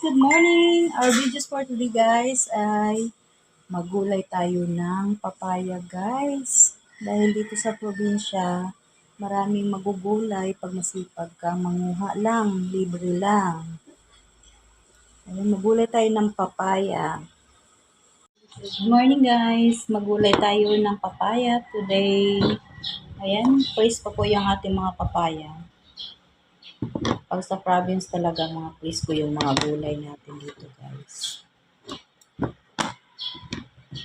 good morning! Our videos for today guys ay magulay tayo ng papaya guys. Dahil dito sa probinsya, maraming magugulay pag masipag kang manguha lang, libre lang. Ayun, magulay tayo ng papaya. Good morning guys! Magulay tayo ng papaya today. Ayan, fresh pa po yung ating mga papaya. Pag sa province talaga mga fresh ko yung mga gulay natin dito guys.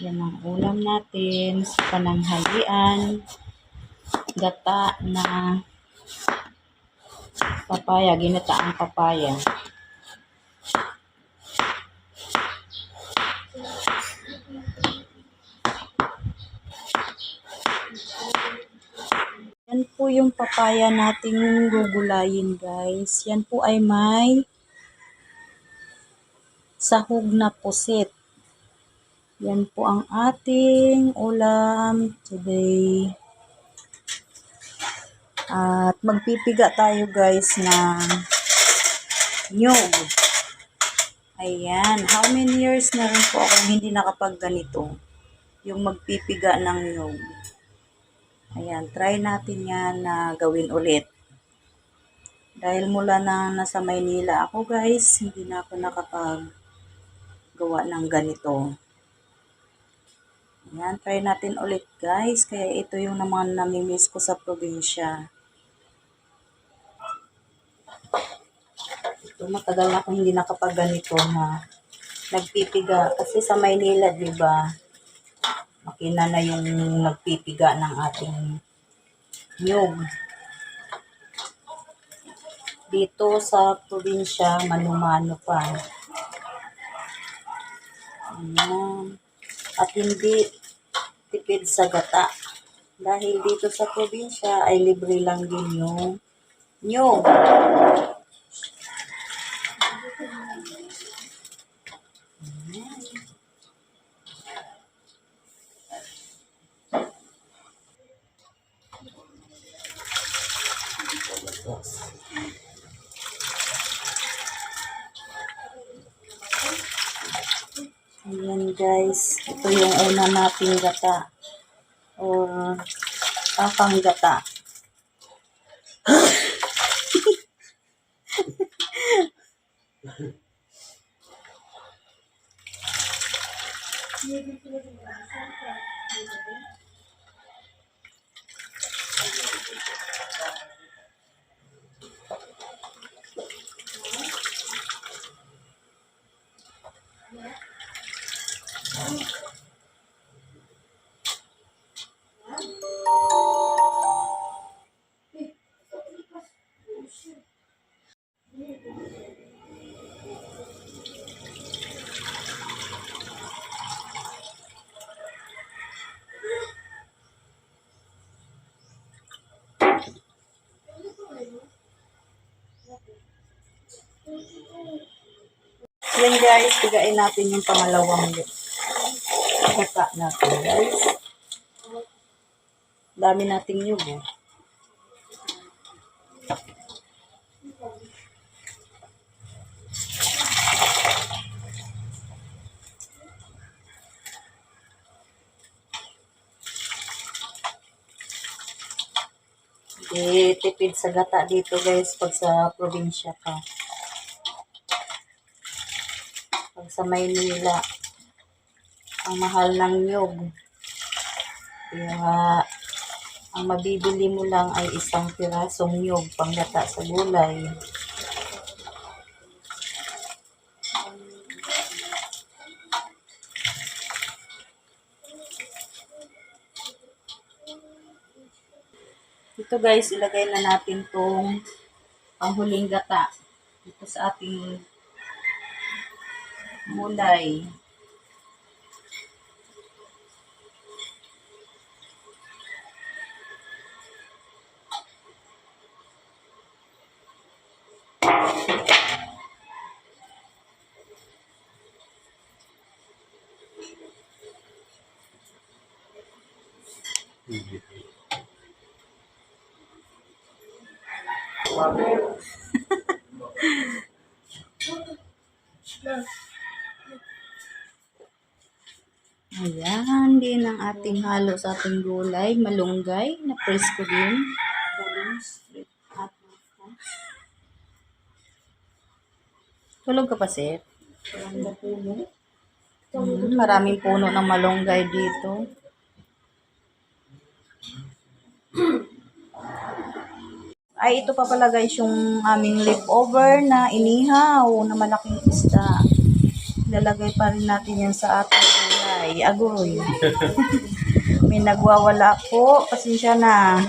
Yan ang ulam natin sa pananghalian. Gata na papaya, ginataang papaya. Yan po yung papaya nating gugulayin guys. Yan po ay may sahog na pusit. Yan po ang ating ulam today. At magpipiga tayo guys ng nyug. Ayan. How many years na rin po akong hindi nakapagganito. Yung magpipiga ng nyug. Ayan. Try natin yan na gawin ulit. Dahil mula na nasa Maynila ako guys, hindi na ako nakapaggawa ng ganito. Ayan. Try natin ulit guys. Kaya ito yung naman namimiss ko sa probinsya. Ito, matagal na akong hindi nakapagganito na nagpipiga. Kasi sa Maynila, di ba, makina na yung nagpipiga ng ating nyug. Dito sa probinsya, mano-mano pa. Ayan. At hindi tipid sa gata. Dahil dito sa probinsya ay libre lang din yung nyug. Ayan guys, ito yung una nating gata or tapang gata. Yan guys, tigain natin yung pangalawang gata natin guys. Dami nating nyug eh. Tipid sa gata dito guys pag sa probinsya ka. Pag sa Maynila, ang mahal ng nyug. Kaya ang mabibili mo lang ay isang pirasong nyug panggata sa gulay. Ito guys, ilagay na natin tong panghuling gata dito sa ating gulay. ang ating halo sa ating gulay. Malunggay na presko din. Tulog ka pa, Seth? Maraming puno ng malunggay dito. Ay, ito pa pala guys yung aming leftover na inihaw na malaking isda. Lalagay pa rin natin yan sa ating gulay. Agoy. May nagwawala po. Pasensya na.